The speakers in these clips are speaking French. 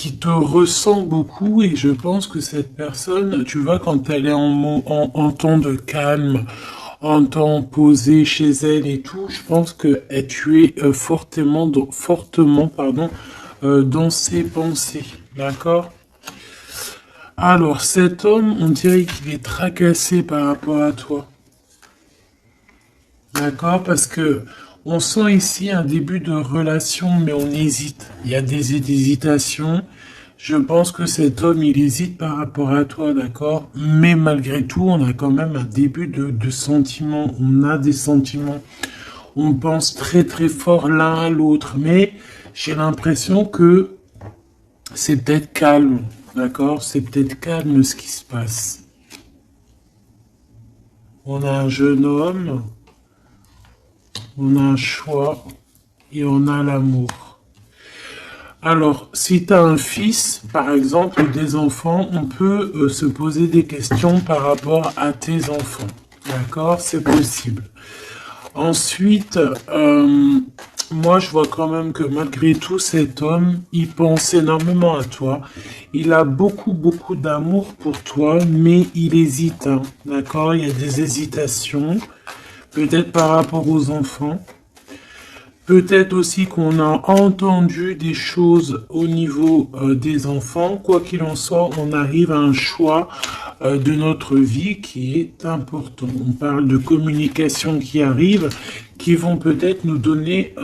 qui te ressent beaucoup et je pense que cette personne, tu vois, quand elle est en temps de calme, en temps posé chez elle et tout, je pense que tu es fortement, pardon, dans ses pensées, d'accord? Alors, cet homme, on dirait qu'il est tracassé par rapport à toi. D'accord? Parce que on sent ici un début de relation, mais on hésite. Il y a des hésitations. Je pense que cet homme, il hésite par rapport à toi, d'accord? Mais malgré tout, on a quand même un début de sentiments. On a des sentiments. On pense très très fort l'un à l'autre. Mais j'ai l'impression que c'est peut-être calme, d'accord? C'est peut-être calme ce qui se passe. On a un jeune homme, on a un choix et on a l'amour. Alors, si tu as un fils, par exemple, ou des enfants, on peut se poser des questions par rapport à tes enfants. D'accord? C'est possible. Ensuite, moi, je vois quand même que malgré tout, cet homme, il pense énormément à toi. Il a beaucoup, beaucoup d'amour pour toi, mais il hésite, hein. D'accord? Il y a des hésitations, peut-être par rapport aux enfants. Peut-être aussi qu'on a entendu des choses au niveau des enfants. Quoi qu'il en soit, on arrive à un choix de notre vie qui est important. On parle de communication qui arrive, qui vont peut-être nous donner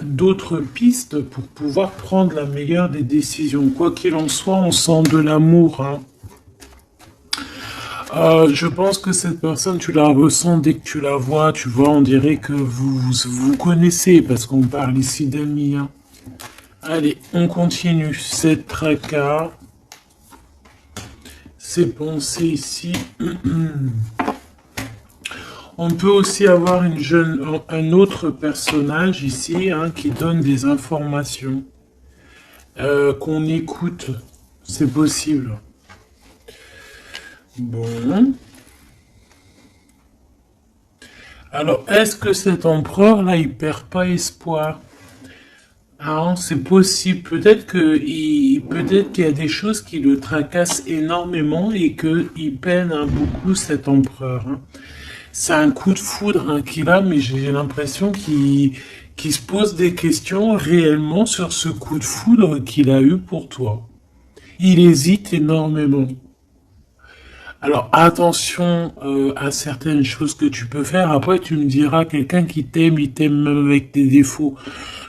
d'autres pistes pour pouvoir prendre la meilleure des décisions. Quoi qu'il en soit, on sent de l'amour, hein. Je pense que cette personne, tu la ressens dès que tu la vois, tu vois, on dirait que vous connaissez, parce qu'on parle ici d'amis, hein. Allez, on continue. Cette tracas, ces pensées ici. On peut aussi avoir un autre personnage ici, hein, qui donne des informations, qu'on écoute. C'est possible. Bon. Alors, est-ce que cet empereur-là, il perd pas espoir? Ah, c'est possible. Peut-être qu'il y a des choses qui le tracassent énormément et qu'il peine, hein, beaucoup cet empereur, hein. C'est un coup de foudre, hein, qu'il a, mais j'ai l'impression qu'il se pose des questions réellement sur ce coup de foudre qu'il a eu pour toi. Il hésite énormément. Alors attention à certaines choses que tu peux faire. Après, tu me diras, quelqu'un qui t'aime, il t'aime même avec tes défauts.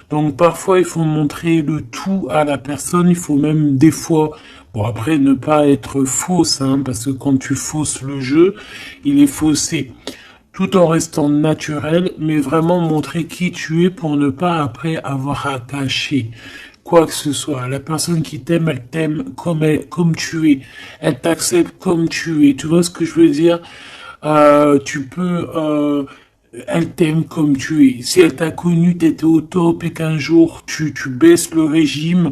Donc parfois, il faut montrer le tout à la personne. Il faut même des fois, bon après, ne pas être fausse, hein, parce que quand tu fausses le jeu, il est faussé. Tout en restant naturel, mais vraiment montrer qui tu es pour ne pas après avoir à cacher quoi que ce soit. La personne qui t'aime, elle t'aime comme tu es. Elle t'accepte comme tu es. Tu vois ce que je veux dire? Elle t'aime comme tu es. Si elle t'a connu, t'étais au top et qu'un jour tu baisses le régime,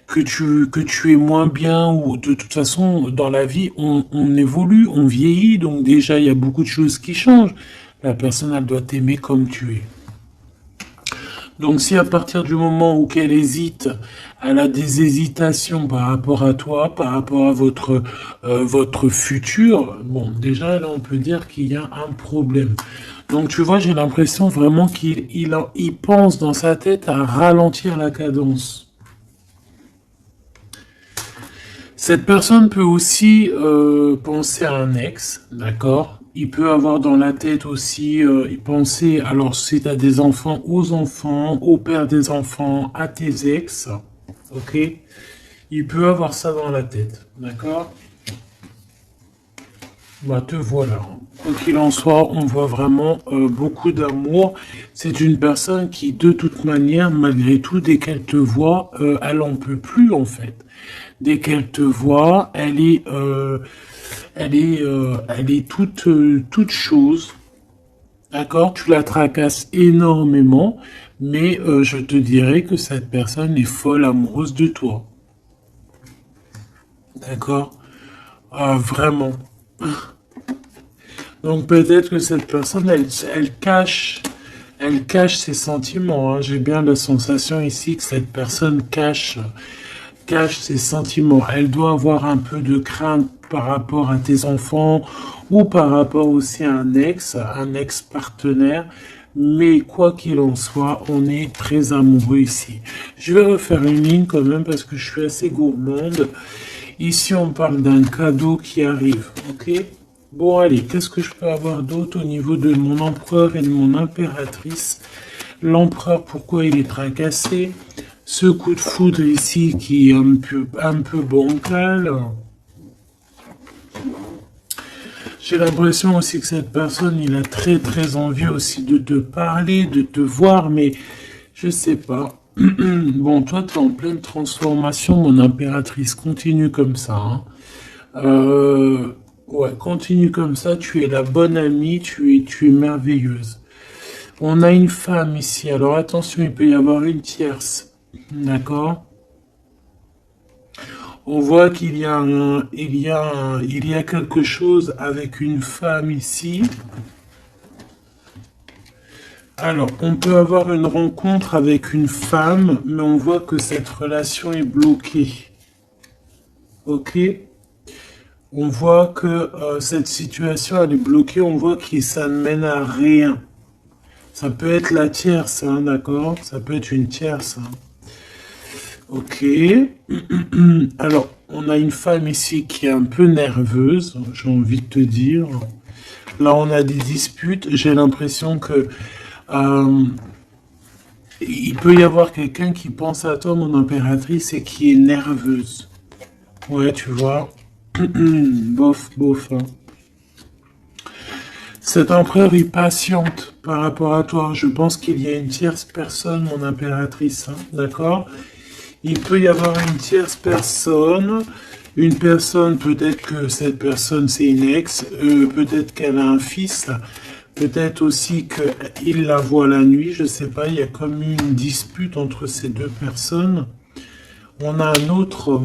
que tu es moins bien, ou de toute façon, dans la vie, on évolue, on vieillit, donc déjà, il y a beaucoup de choses qui changent. La personne, elle doit t'aimer comme tu es. Donc si à partir du moment où qu'elle hésite, elle a des hésitations par rapport à toi, par rapport à votre futur, bon, déjà là on peut dire qu'il y a un problème. Donc tu vois, j'ai l'impression vraiment qu'il pense dans sa tête à ralentir la cadence. Cette personne peut aussi penser à un ex, d'accord? Il peut avoir dans la tête aussi, y penser, alors si tu as des enfants, aux enfants, au père des enfants, à tes ex, ok? Il peut avoir ça dans la tête, d'accord? Bah te voilà. Quoi qu'il en soit, on voit vraiment beaucoup d'amour. C'est une personne qui, de toute manière, malgré tout, dès qu'elle te voit, elle en peut plus en fait. Dès qu'elle te voit, elle est toute chose. D'accord? Tu la tracasses énormément, mais je te dirais que cette personne est folle amoureuse de toi. D'accord? Vraiment. Donc peut-être que cette personne, elle cache ses sentiments, hein. J'ai bien la sensation ici que cette personne cache. cache ses sentiments. Elle doit avoir un peu de crainte par rapport à tes enfants ou par rapport aussi à un ex-partenaire. Mais quoi qu'il en soit, on est très amoureux ici. Je vais refaire une ligne quand même parce que je suis assez gourmande. Ici, on parle d'un cadeau qui arrive, ok? Bon, allez, qu'est-ce que je peux avoir d'autre au niveau de mon empereur et de mon impératrice? L'empereur, pourquoi il est tracassé? Ce coup de foudre ici qui est un peu bancal. J'ai l'impression aussi que cette personne, il a très très envie aussi de te parler, de te voir, mais je sais pas. Bon, toi, tu es en pleine transformation, mon impératrice. Continue comme ça. Hein. Ouais, continue comme ça. Tu es la bonne amie, tu es merveilleuse. On a une femme ici. Alors attention, il peut y avoir une tierce. D'accord? On voit qu'il y a il y a quelque chose avec une femme ici. Alors, on peut avoir une rencontre avec une femme, mais on voit que cette relation est bloquée. Ok? On voit que cette situation, elle est bloquée. On voit que ça ne mène à rien. Ça peut être la tierce, hein, d'accord? Ça peut être une tierce. Hein. Ok. Alors, on a une femme ici qui est un peu nerveuse, j'ai envie de te dire. Là, on a des disputes. J'ai l'impression que il peut y avoir quelqu'un qui pense à toi, mon impératrice, et qui est nerveuse. Ouais, tu vois. Bof, bof. Hein. Cet empereur est patiente par rapport à toi. Je pense qu'il y a une tierce personne, mon impératrice. Hein, d'accord? Il peut y avoir une tierce personne. Une personne, peut-être que cette personne c'est une ex, peut-être qu'elle a un fils, peut-être aussi qu'il la voit la nuit, je sais pas, il y a comme une dispute entre ces deux personnes. On a un autre,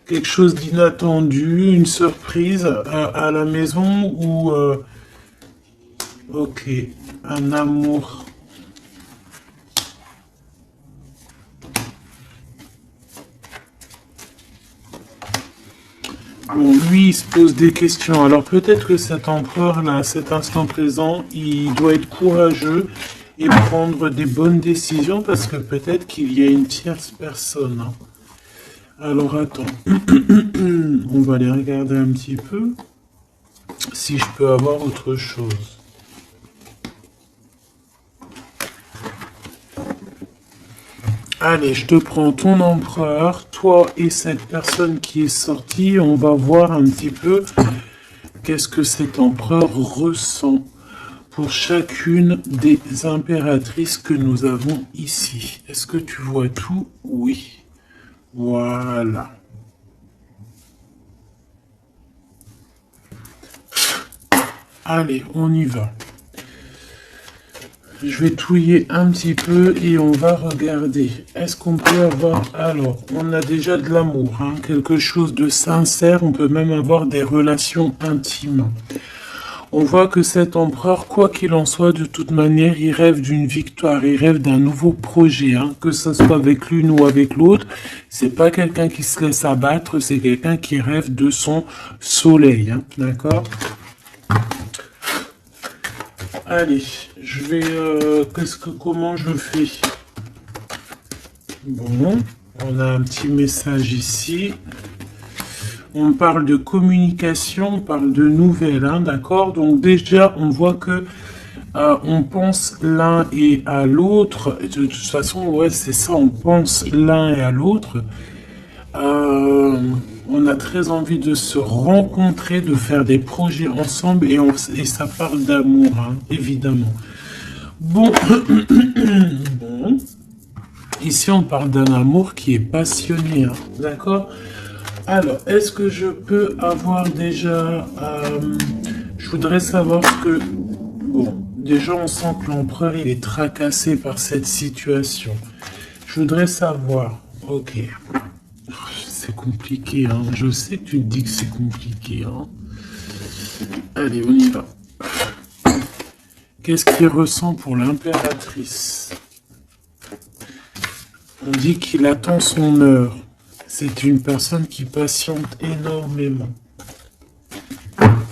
quelque chose d'inattendu, une surprise à la maison ou, ok, un amour. Bon, lui, il se pose des questions. Alors peut-être que cet empereur-là, à cet instant présent, il doit être courageux et prendre des bonnes décisions parce que peut-être qu'il y a une tierce personne. Hein. Alors attends, on va aller regarder un petit peu si je peux avoir autre chose. Allez, je te prends ton empereur, toi et cette personne qui est sortie. On va voir un petit peu qu'est-ce que cet empereur ressent pour chacune des impératrices que nous avons ici. Est-ce que tu vois tout? Oui. Voilà. Allez, on y va. Je vais touiller un petit peu et on va regarder. Est-ce qu'on peut avoir... Alors, on a déjà de l'amour, hein, quelque chose de sincère. On peut même avoir des relations intimes. On voit que cet empereur, quoi qu'il en soit, de toute manière, il rêve d'une victoire. Il rêve d'un nouveau projet, hein, que ce soit avec l'une ou avec l'autre. C'est pas quelqu'un qui se laisse abattre, c'est quelqu'un qui rêve de son soleil. Hein, d'accord ? Allez, je vais... comment je fais? Bon, on a un petit message ici. On parle de communication, on parle de nouvelles, hein, d'accord? Donc déjà, on voit que on pense l'un et à l'autre. De toute façon, ouais, c'est ça, on pense l'un et à l'autre. On a très envie de se rencontrer, de faire des projets ensemble et ça parle d'amour, hein, évidemment. Bon. Bon. Ici, on parle d'un amour qui est passionné, hein, d'accord? Alors, est-ce que je peux avoir déjà... je voudrais savoir ce que... Bon, déjà, on sent que l'empereur, il est tracassé par cette situation. Je voudrais savoir... Ok. C'est compliqué, hein. Je sais que tu te dis que c'est compliqué, hein. Allez, on y va. Qu'est-ce qu'il ressent pour l'impératrice? On dit qu'il attend son heure. C'est une personne qui patiente énormément.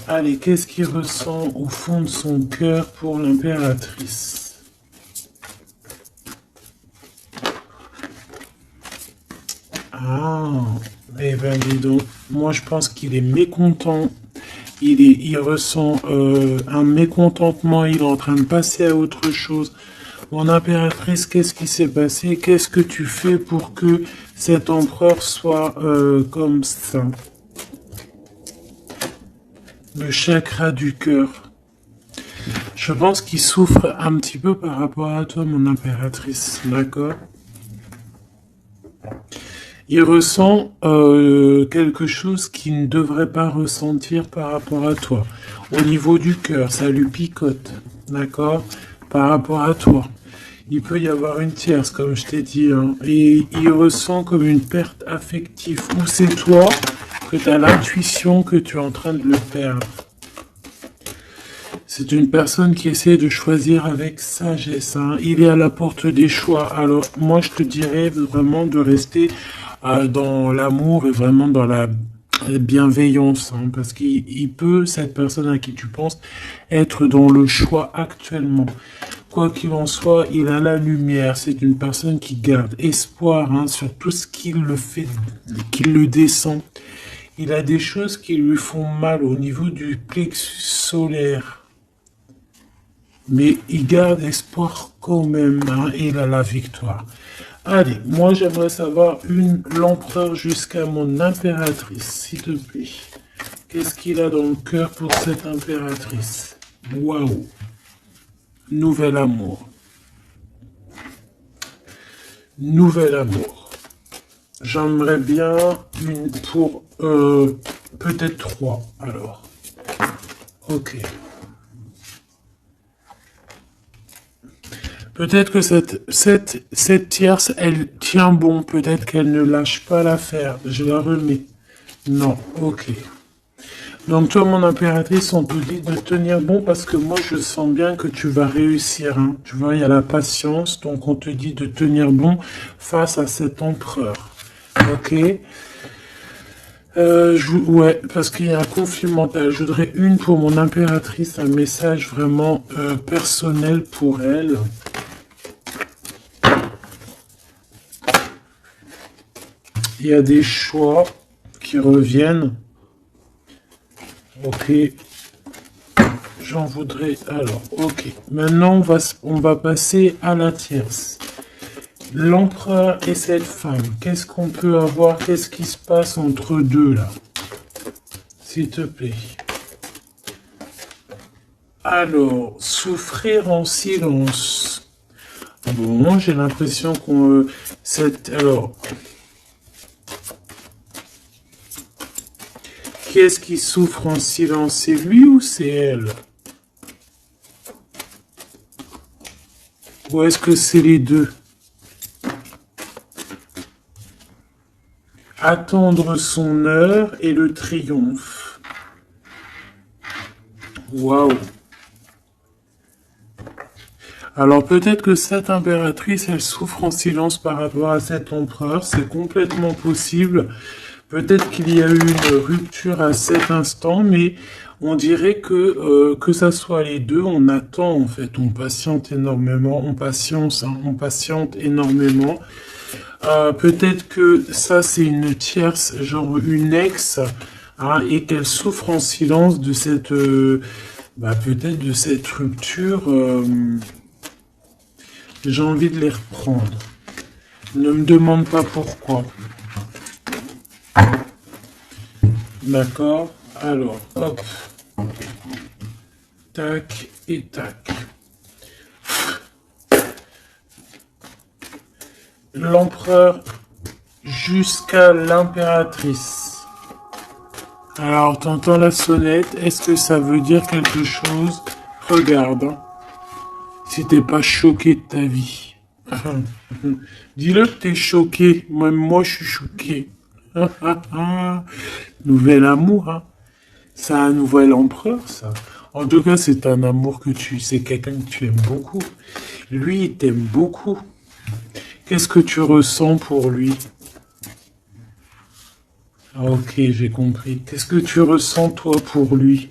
Allez, qu'est-ce qu'il ressent au fond de son cœur pour l'impératrice? Ah, eh ben dis donc, moi je pense qu'il est mécontent. Il ressent un mécontentement, il est en train de passer à autre chose. Mon impératrice, qu'est-ce qui s'est passé? Qu'est-ce que tu fais pour que cet empereur soit comme ça? Le chakra du cœur. Je pense qu'il souffre un petit peu par rapport à toi, mon impératrice, d'accord? Il ressent quelque chose qu'il ne devrait pas ressentir par rapport à toi. Au niveau du cœur, ça lui picote, d'accord? Par rapport à toi. Il peut y avoir une tierce, comme je t'ai dit, hein, et il ressent comme une perte affective. Ou c'est toi que tu as l'intuition que tu es en train de le perdre. C'est une personne qui essaie de choisir avec sagesse. Hein. Il est à la porte des choix. Alors, moi, je te dirais vraiment de rester dans l'amour et vraiment dans la bienveillance. Hein, parce qu'il peut, cette personne à qui tu penses, être dans le choix actuellement. Quoi qu'il en soit, il a la lumière. C'est une personne qui garde espoir hein, sur tout ce qu'il le fait, qu'il le descend. Il a des choses qui lui font mal au niveau du plexus solaire. Mais il garde espoir quand même, hein, et il a la victoire. Allez, moi j'aimerais savoir l'empereur jusqu'à mon impératrice, s'il te plaît. Qu'est-ce qu'il a dans le cœur pour cette impératrice? Waouh! Nouvel amour. Nouvel amour. J'aimerais bien une pour peut-être 3 alors. Ok. Peut-être que cette tierce, elle tient bon. Peut-être qu'elle ne lâche pas l'affaire. Je la remets. Non, ok. Donc toi, mon impératrice, on te dit de tenir bon parce que moi, je sens bien que tu vas réussir. Hein. Tu vois, il y a la patience. Donc on te dit de tenir bon face à cet empereur. Ok. Ouais, parce qu'il y a un conflit mental. Je voudrais une pour mon impératrice, un message vraiment personnel pour elle. Il y a des choix qui reviennent. Ok. J'en voudrais. Alors, ok. Maintenant, on va passer à la tierce. L'empereur et cette femme. Qu'est-ce qu'on peut avoir? Qu'est-ce qui se passe entre deux, là? S'il te plaît. Alors, souffrir en silence. Bon, j'ai l'impression qu'on... Alors... Qui est-ce qui souffre en silence? C'est lui ou c'est elle? Ou est-ce que c'est les deux? Attendre son heure et le triomphe. Waouh! Alors peut-être que cette impératrice, elle souffre en silence par rapport à cet empereur. C'est complètement possible. Peut-être qu'il y a eu une rupture à cet instant, mais on dirait que ça soit les deux, on attend en fait, on patiente énormément, on patiente, hein, on patiente énormément. Peut-être que ça c'est une tierce, genre une ex, hein, et qu'elle souffre en silence de cette, peut-être de cette rupture. J'ai envie de les reprendre. Ne me demande pas pourquoi. D'accord. Alors, hop. Tac et tac. L'empereur jusqu'à l'impératrice. Alors, t'entends la sonnette. Est-ce que ça veut dire quelque chose? Regarde. Hein. Si t'es pas choqué de ta vie. Dis-le que t'es choqué. Même moi, je suis choqué. Nouvel amour, hein. C'est un nouvel empereur, ça. En tout cas, c'est un amour c'est quelqu'un que tu aimes beaucoup. Lui, il t'aime beaucoup. Qu'est-ce que tu ressens pour lui? Ah, ok, j'ai compris. Qu'est-ce que tu ressens, toi, pour lui?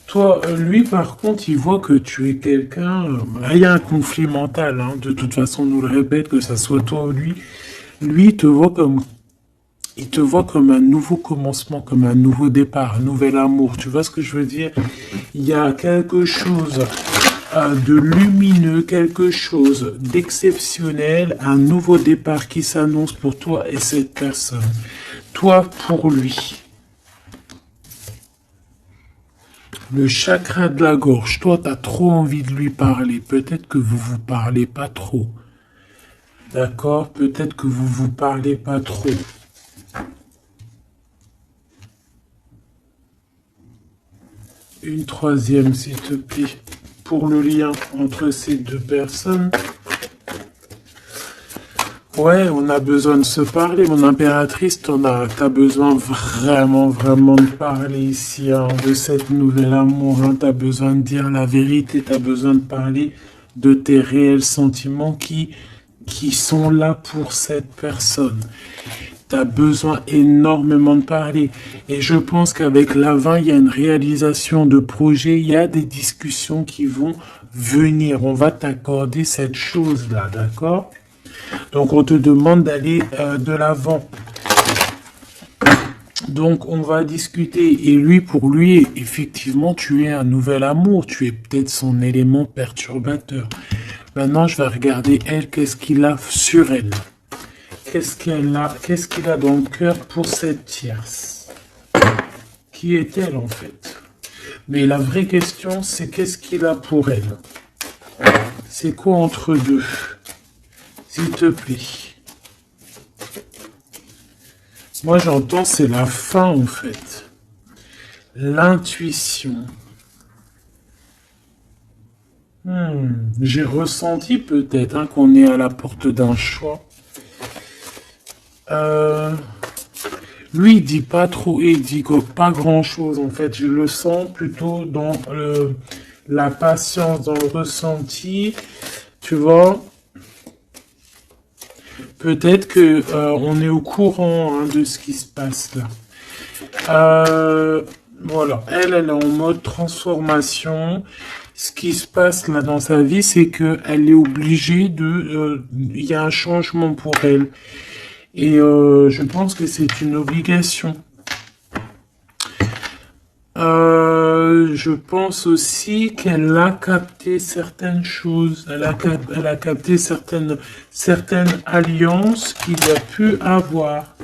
Toi, lui, par contre, il voit que tu es quelqu'un... il y a un conflit mental, hein. De toute façon, on nous le répète, que ça soit toi ou lui. Lui, il te voit comme un nouveau commencement, comme un nouveau départ, un nouvel amour. Tu vois ce que je veux dire? Il y a quelque chose de lumineux, quelque chose d'exceptionnel, un nouveau départ qui s'annonce pour toi et cette personne. Toi pour lui. Le chakra de la gorge. Toi, tu as trop envie de lui parler. Peut-être que vous vous parlez pas trop. D'accord? Peut-être que vous vous parlez pas trop. Une troisième, s'il te plaît, pour le lien entre ces deux personnes. Ouais, on a besoin de se parler, mon impératrice, t'as besoin vraiment, vraiment de parler ici, hein, de cette nouvelle amour, hein, t'as besoin de dire la vérité, t'as besoin de parler de tes réels sentiments qui sont là pour cette personne. T'as besoin énormément de parler. Et je pense qu'avec l'avant, il y a une réalisation de projet, il y a des discussions qui vont venir. On va t'accorder cette chose-là, d'accord? Donc, on te demande d'aller de l'avant. Donc, on va discuter. Et lui, pour lui, effectivement, tu es un nouvel amour. Tu es peut-être son élément perturbateur. Maintenant, je vais regarder elle, qu'est-ce qu'il a sur elle. Qu'est-ce qu'il a dans le cœur pour cette tierce? Qui est-elle, en fait? Mais la vraie question, c'est qu'est-ce qu'il a pour elle? C'est quoi entre deux? S'il te plaît. Moi, j'entends, c'est la fin, en fait. L'intuition. J'ai ressenti peut-être hein, qu'on est à la porte d'un choix. Lui, il dit pas trop, il dit pas grand-chose, en fait. Je le sens plutôt dans la patience, dans le ressenti. Tu vois? Peut-être que on est au courant hein, de ce qui se passe là. Voilà, elle est en mode transformation. Ce qui se passe là dans sa vie, c'est que elle est obligée de... Il y a un changement pour elle. Et je pense que c'est une obligation. Je pense aussi qu'elle a capté certaines choses. Elle a capté certaines alliances qu'il y a pu avoir.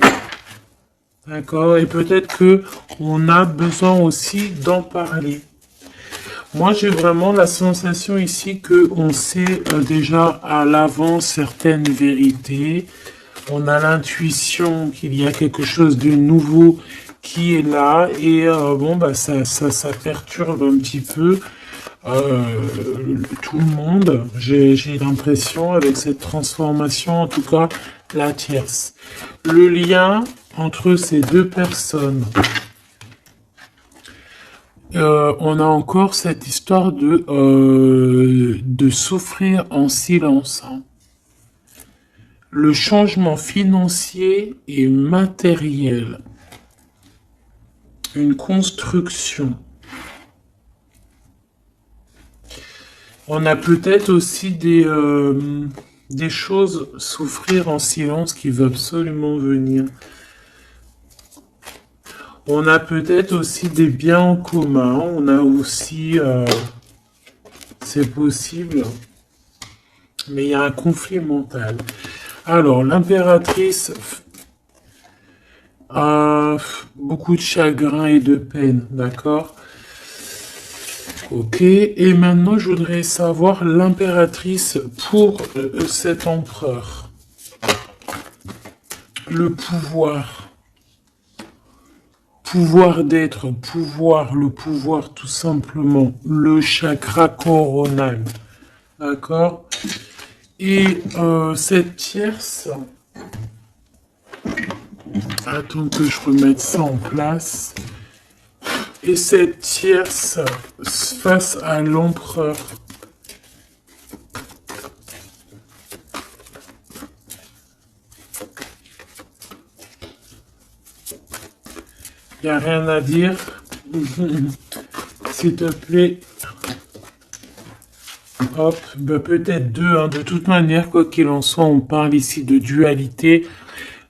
D'accord? Et peut-être que on a besoin aussi d'en parler. Moi, j'ai vraiment la sensation ici que on sait déjà à l'avance certaines vérités. On a l'intuition qu'il y a quelque chose de nouveau qui est là et bon bah ça perturbe un petit peu tout le monde. J'ai l'impression avec cette transformation, en tout cas la tierce. Le lien entre ces deux personnes. On a encore cette histoire de souffrir en silence. Hein. Le changement financier et matériel. Une construction. On a peut-être aussi des choses souffrir en silence qui veulent absolument venir. On a peut-être aussi des biens en commun. On a aussi... c'est possible. Mais il y a un conflit mental. Alors, l'impératrice a beaucoup de chagrin et de peine. D'accord? Ok. Et maintenant, je voudrais savoir l'impératrice pour cet empereur. Le pouvoir. Pouvoir d'être, le pouvoir tout simplement, le chakra coronal, d'accord? Et cette tierce, attends que je remette ça en place, et cette tierce face à l'empereur, Il n'y a rien à dire. S'il te plaît. Hop, bah peut-être deux, hein. De toute manière, quoi qu'il en soit, on parle ici de dualité,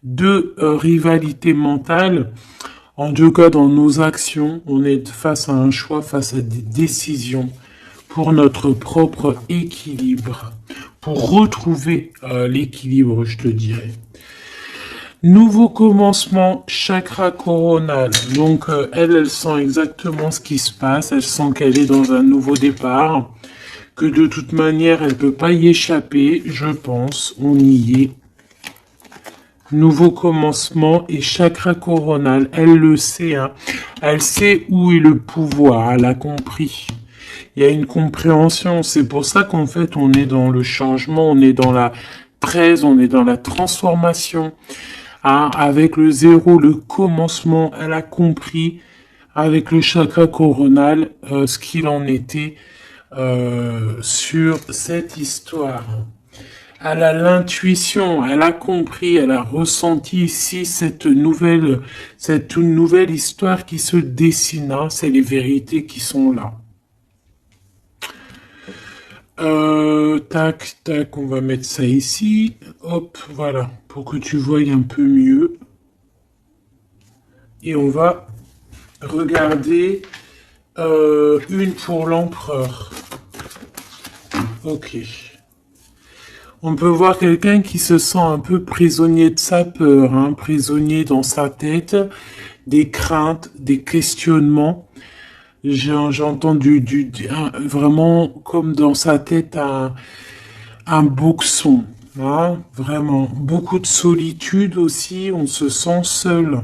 de rivalité mentale. En tout cas, dans nos actions, on est face à un choix, face à des décisions pour notre propre équilibre, pour retrouver l'équilibre, je te dirais. Nouveau commencement, chakra coronal. Donc, elle sent exactement ce qui se passe. Elle sent qu'elle est dans un nouveau départ, que de toute manière, elle peut pas y échapper, je pense. On y est. Nouveau commencement et chakra coronal. Elle le sait, hein. Elle sait où est le pouvoir. Elle a compris. Il y a une compréhension. C'est pour ça qu'en fait, on est dans le changement, on est dans la 13, on est dans la transformation. Hein, avec le zéro, le commencement, elle a compris avec le chakra coronal ce qu'il en était sur cette histoire. Elle a l'intuition, elle a compris, elle a ressenti ici cette nouvelle histoire qui se dessine. Hein, c'est les vérités qui sont là. Tac, tac, on va mettre ça ici. Hop, voilà, pour que tu voies un peu mieux. Et on va regarder une pour l'empereur. Ok. On peut voir quelqu'un qui se sent un peu prisonnier de sa peur, hein, prisonnier dans sa tête, des craintes, des questionnements. J'ai entendu vraiment comme dans sa tête un boxon, hein, vraiment. Beaucoup de solitude aussi, on se sent seul.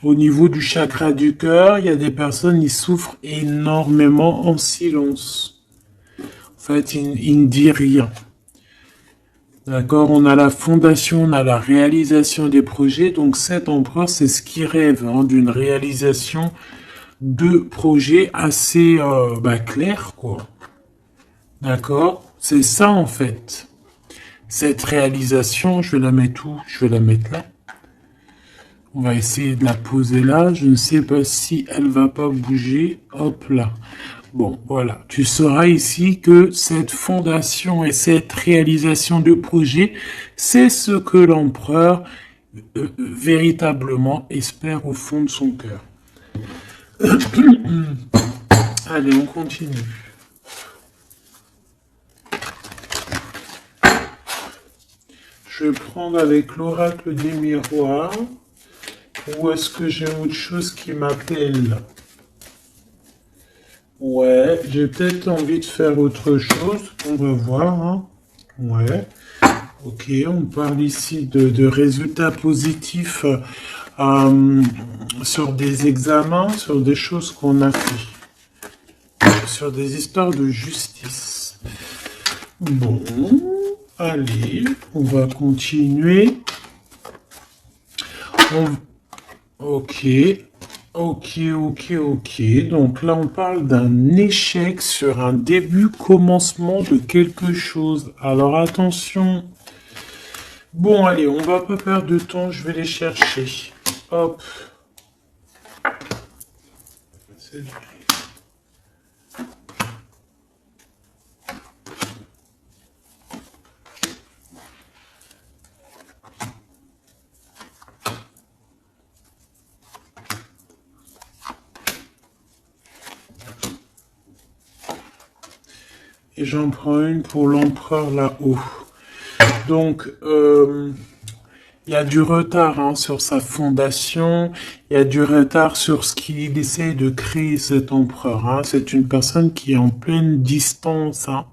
Au niveau du chakra du cœur, il y a des personnes qui souffrent énormément en silence. En fait, ils ne disent rien. D'accord, on a la fondation, on a la réalisation des projets. Donc cet empereur, c'est ce qui rêve hein, d'une réalisation de projets assez clairs, quoi. D'accord, c'est ça en fait. Cette réalisation, je vais la mettre où? Je vais la mettre là. On va essayer de la poser là. Je ne sais pas si elle va pas bouger. Hop là. Bon, voilà. Tu sauras ici que cette fondation et cette réalisation de projet, c'est ce que l'empereur véritablement espère au fond de son cœur. Allez, on continue. Je vais prendre avec l'oracle des miroirs. Ou est-ce que j'ai autre chose qui m'appelle? Ouais, j'ai peut-être envie de faire autre chose. On va voir. Hein. Ouais. Ok, on parle ici de résultats positifs sur des examens, sur des choses qu'on a fait. Sur des histoires de justice. Bon, allez, on va continuer. Ok. Donc là, on parle d'un échec sur un début, commencement de quelque chose. Alors attention. Bon, allez, on va pas perdre de temps. Je vais les chercher. Hop. Et j'en prends une pour l'empereur là-haut. Donc, il y a du retard hein, sur sa fondation, il y a du retard sur ce qu'il essaie de créer cet empereur. Hein. C'est une personne qui est en pleine distance. Hein.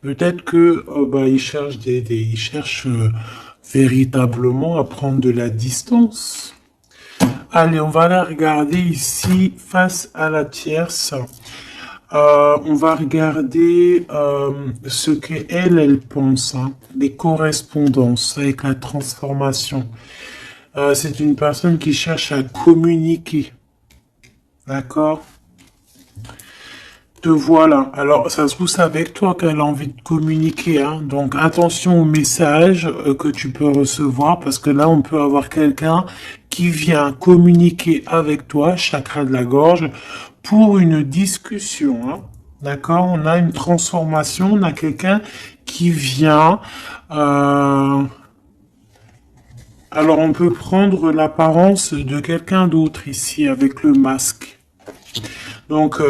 Peut-être que il cherche il cherche véritablement à prendre de la distance. Allez, on va la regarder ici face à la tierce. On va regarder ce qu'elle pense, hein, des correspondances avec la transformation. C'est une personne qui cherche à communiquer. D'accord? Te voilà. Alors, ça se trouve, c'est avec toi qu'elle a envie de communiquer. Hein. Donc, attention aux messages que tu peux recevoir, parce que là, on peut avoir quelqu'un qui vient communiquer avec toi, chakra de la gorge, pour une discussion. Hein. D'accord? On a une transformation, on a quelqu'un qui vient... alors on peut prendre l'apparence de quelqu'un d'autre ici avec le masque. Donc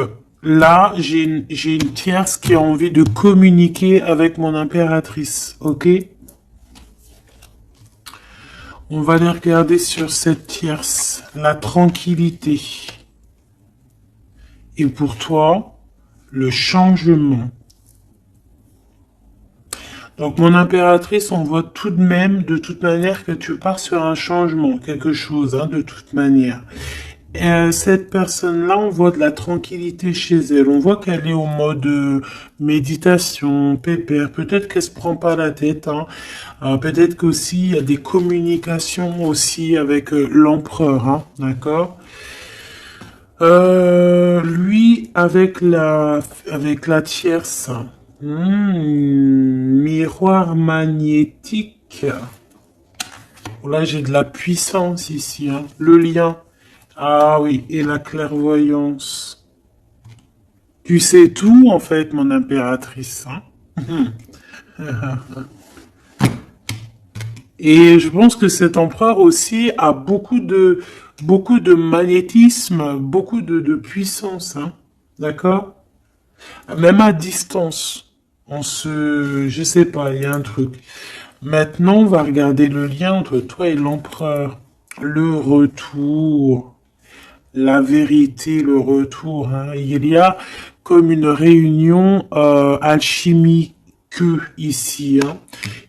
là, j'ai une tierce qui a envie de communiquer avec mon impératrice. Ok? On va aller regarder sur cette tierce, la tranquillité. Et pour toi, le changement. Donc mon impératrice, on voit tout de même, de toute manière, que tu pars sur un changement, quelque chose, hein, de toute manière. Cette personne-là, on voit de la tranquillité chez elle. On voit qu'elle est au mode méditation, pépère. Peut-être qu'elle se prend pas la tête. Hein. Peut-être qu'aussi il y a des communications aussi avec l'empereur. Hein, d'accord. Lui avec la tierce. Miroir magnétique. Là, j'ai de la puissance ici. Hein. Le lien. Ah oui, et la clairvoyance. Tu sais tout, en fait, mon impératrice. Hein. Et je pense que cet empereur aussi a beaucoup de magnétisme, beaucoup de puissance. Hein. D'accord? Même à distance. Je sais pas, il y a un truc. Maintenant, on va regarder le lien entre toi et l'empereur. Le retour. La vérité, le retour. Hein. Il y a comme une réunion alchimique ici. Hein.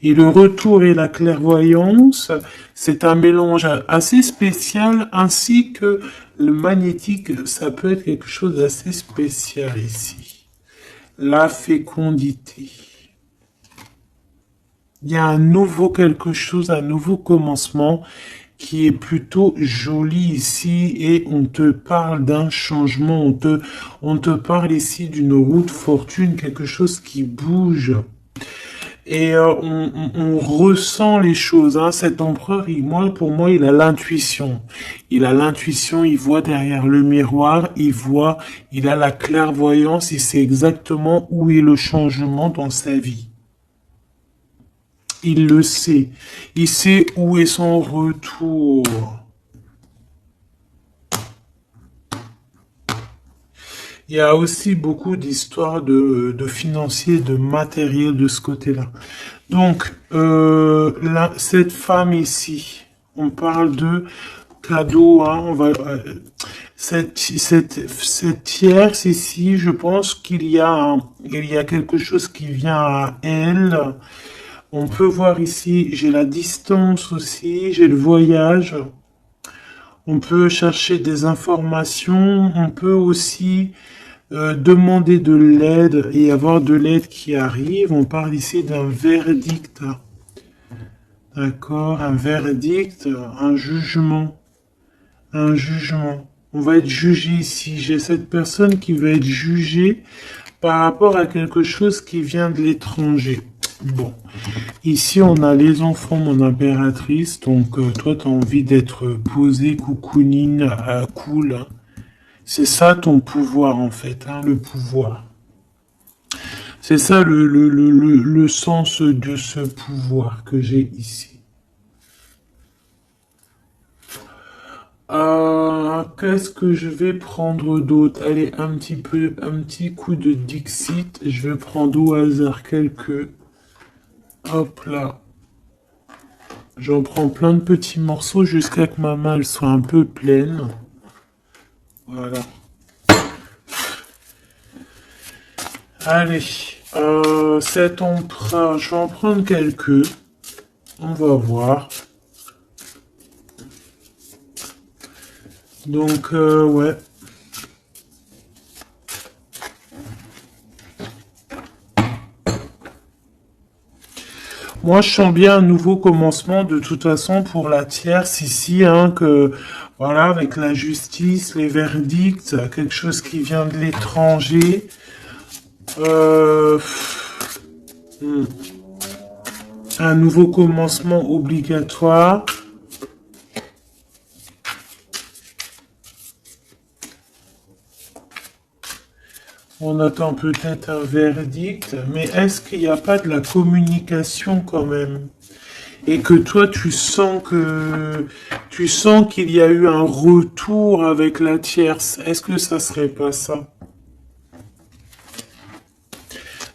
Et le retour et la clairvoyance, c'est un mélange assez spécial, ainsi que le magnétique, ça peut être quelque chose d'assez spécial ici. La fécondité. Il y a un nouveau quelque chose, un nouveau commencement qui est plutôt joli ici et on te parle d'un changement, on te parle ici d'une route fortune, quelque chose qui bouge. Et on ressent les choses. Hein. Cet empereur, pour moi, il a l'intuition. Il a l'intuition, il voit derrière le miroir, il a la clairvoyance, il sait exactement où est le changement dans sa vie. Il le sait. Il sait où est son retour. Il y a aussi beaucoup d'histoires de financiers, de matériel de ce côté-là. Donc, cette femme ici, on parle de cadeau. Hein, cette tierce ici, je pense qu'il y a quelque chose qui vient à elle. On peut voir ici, j'ai la distance aussi, j'ai le voyage. On peut chercher des informations. On peut aussi demander de l'aide et avoir de l'aide qui arrive. On parle ici d'un verdict. D'accord, un verdict, un jugement. Un jugement. On va être jugé ici. J'ai cette personne qui va être jugée par rapport à quelque chose qui vient de l'étranger. Bon, ici on a les enfants, mon impératrice, donc toi tu as envie d'être posée, coucounine, cool. Hein. C'est ça ton pouvoir en fait, hein, le pouvoir. C'est ça le sens de ce pouvoir que j'ai ici. Qu'est-ce que je vais prendre d'autre? Allez, un petit coup de Dixit. Je vais prendre au hasard quelques... Hop là. J'en prends plein de petits morceaux jusqu'à que ma malle soit un peu pleine. Voilà. Allez. Cet emprunt, je vais en prendre quelques. On va voir. Donc, ouais. Moi, je sens bien un nouveau commencement de toute façon pour la tierce ici, hein, que voilà, avec la justice, les verdicts, quelque chose qui vient de l'étranger. Un nouveau commencement obligatoire. On attend peut-être un verdict, mais est-ce qu'il n'y a pas de la communication quand même? Et que toi, tu sens qu'il y a eu un retour avec la tierce. Est-ce que ça serait pas ça?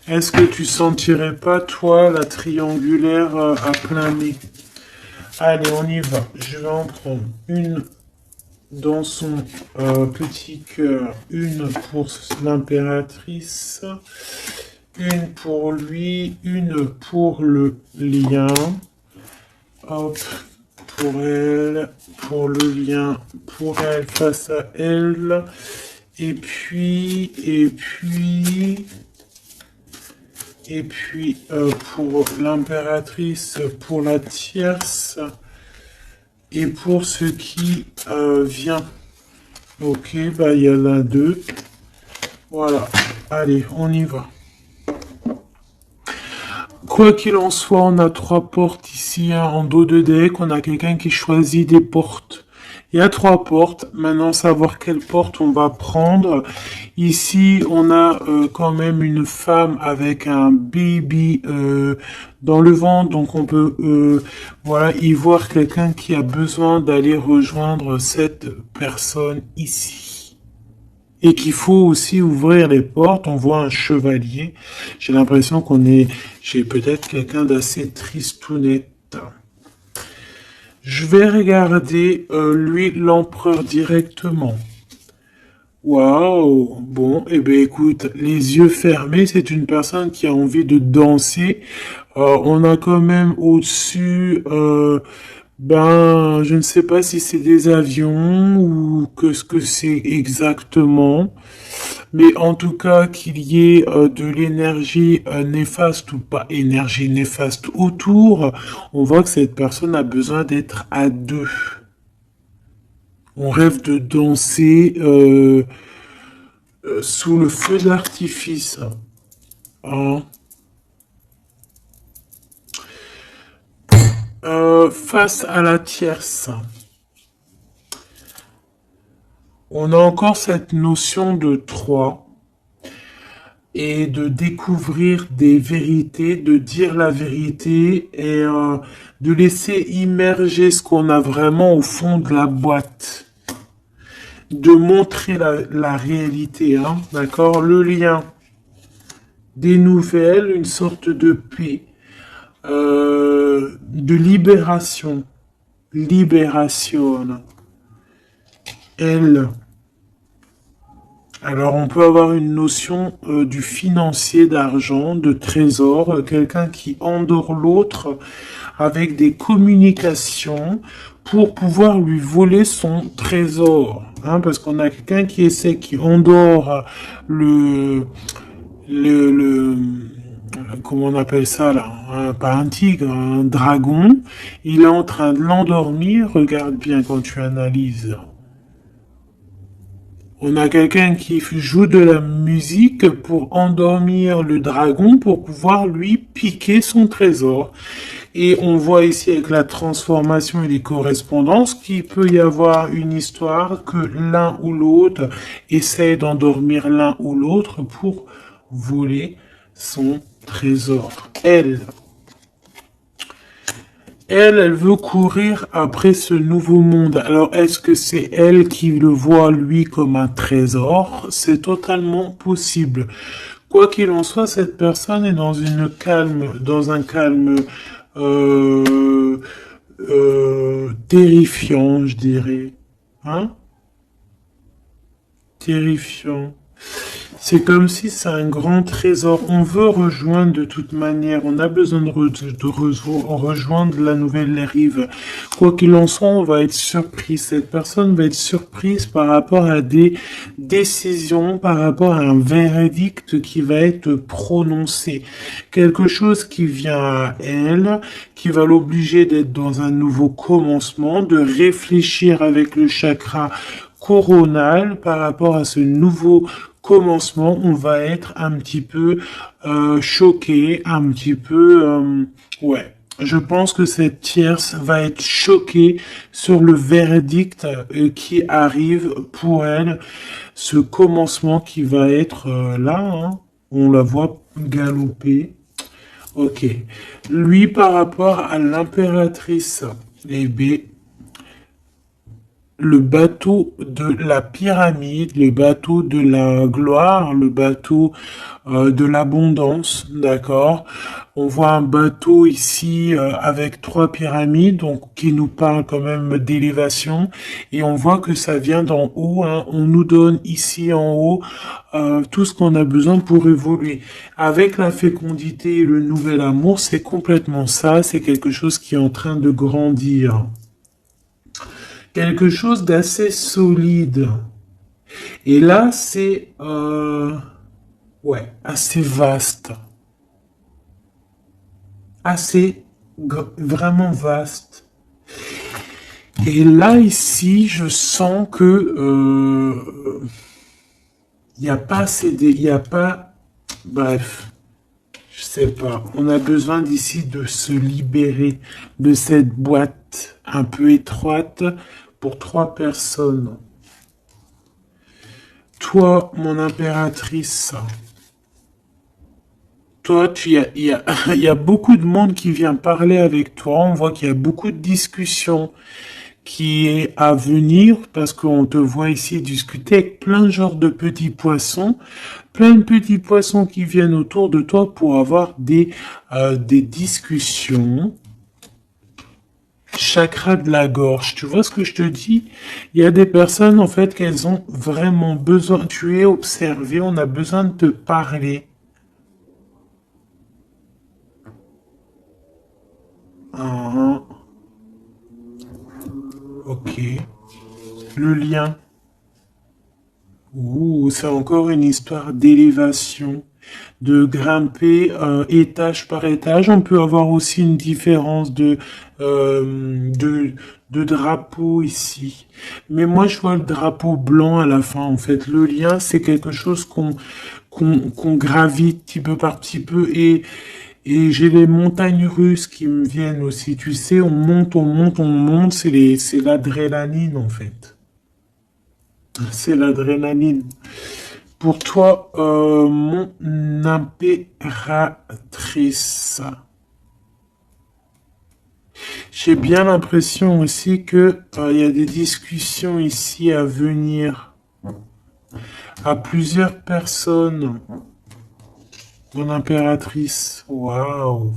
Est-ce que tu sentirais pas, toi, la triangulaire à plein nez? Allez, on y va. Je vais en prendre une dans son petit cœur, une pour l'impératrice, une pour lui, une pour le lien. Hop, pour elle, pour le lien, pour elle, face à elle. Et puis, pour l'impératrice, pour la tierce, et pour ce qui vient. Ok, bah il y en a deux. Voilà, allez, on y va. Quoi qu'il en soit, on a trois portes ici, hein, en dos de deck. On a quelqu'un qui choisit des portes. Il y a trois portes. Maintenant, savoir quelle porte on va prendre. Ici, on a quand même une femme avec un baby dans le ventre. Donc, on peut voilà, y voir quelqu'un qui a besoin d'aller rejoindre cette personne ici. Et qu'il faut aussi ouvrir les portes. On voit un chevalier. J'ai l'impression j'ai peut-être quelqu'un d'assez tristounette. Je vais regarder, lui, l'empereur directement. Waouh! Bon, eh ben écoute, les yeux fermés, c'est une personne qui a envie de danser. On a quand même au-dessus, ben, je ne sais pas si c'est des avions ou que ce que c'est exactement. Mais en tout cas, qu'il y ait de l'énergie néfaste ou pas énergie néfaste autour, on voit que cette personne a besoin d'être à deux. On rêve de danser sous le feu d'artifice. Hein. Face à la tierce, on a encore cette notion de 3 et de découvrir des vérités, de dire la vérité et de laisser immerger ce qu'on a vraiment au fond de la boîte. De montrer la réalité, hein, d'accord? Le lien, des nouvelles, une sorte de paix, de libération. Libération. Elle. Alors, on peut avoir une notion du financier, d'argent, de trésor, quelqu'un qui endort l'autre avec des communications pour pouvoir lui voler son trésor. Hein, parce qu'on a quelqu'un qui endort le, comment on appelle ça là, pas un tigre, un dragon. Il est en train de l'endormir. Regarde bien quand tu analyses. On a quelqu'un qui joue de la musique pour endormir le dragon pour pouvoir lui piquer son trésor. Et on voit ici avec la transformation et les correspondances qu'il peut y avoir une histoire que l'un ou l'autre essaie d'endormir l'un ou l'autre pour voler son trésor. Elle veut courir après ce nouveau monde. Alors, est-ce que c'est elle qui le voit, lui, comme un trésor? C'est totalement possible. Quoi qu'il en soit, cette personne est dans un calme terrifiant, je dirais. Hein? Terrifiant. C'est comme si c'est un grand trésor. On veut rejoindre de toute manière. On a besoin de rejoindre la nouvelle rive. Quoi qu'il en soit, on va être surpris. Cette personne va être surprise par rapport à des décisions, par rapport à un verdict qui va être prononcé. Quelque chose qui vient à elle, qui va l'obliger d'être dans un nouveau commencement, de réfléchir avec le chakra coronal par rapport à ce nouveau commencement. On va être un petit peu choqué, un petit peu ouais, Je pense que cette tierce va être choquée sur le verdict qui arrive pour elle, ce commencement qui va être là, hein. On la voit galoper. Ok. Lui, par rapport à l'impératrice, eh bien, le bateau de la pyramide, le bateau de la gloire, le bateau de l'abondance, d'accord? On voit un bateau ici avec trois pyramides, donc qui nous parle quand même d'élévation, et on voit que ça vient d'en haut, hein. On nous donne ici en haut tout ce qu'on a besoin pour évoluer. Avec la fécondité et le nouvel amour, c'est complètement ça, c'est quelque chose qui est en train de grandir. Quelque chose d'assez solide. Et là, c'est ouais, assez vaste. Assez vraiment vaste. Et là, ici, je sens que il n'y a pas assez de, il n'y a pas, bref, je sais pas. On a besoin d'ici de se libérer de cette boîte un peu étroite pour trois personnes. Toi, mon impératrice, toi, il y a beaucoup de monde qui vient parler avec toi. On voit qu'il y a beaucoup de discussions qui est à venir parce qu'on te voit ici discuter avec plein de genres de petits poissons, plein de petits poissons qui viennent autour de toi pour avoir des discussions. Chakra de la gorge, tu vois ce que je te dis? Il y a des personnes en fait qu'elles ont vraiment besoin. Tu es observé, on a besoin de te parler. Ah, ok. Le lien. Ouh, c'est encore une histoire d'élévation, de grimper étage par étage. On peut avoir aussi une différence de drapeau ici. Mais moi, je vois le drapeau blanc à la fin. En fait, le lien, c'est quelque chose qu'on gravite petit peu par petit peu. Et j'ai les montagnes russes qui me viennent aussi. Tu sais, on monte, on monte, on monte. C'est l'adrénaline, en fait. C'est l'adrénaline. Pour toi, mon impératrice, j'ai bien l'impression aussi que il y a des discussions ici à venir à plusieurs personnes. Mon impératrice, waouh,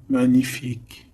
magnifique.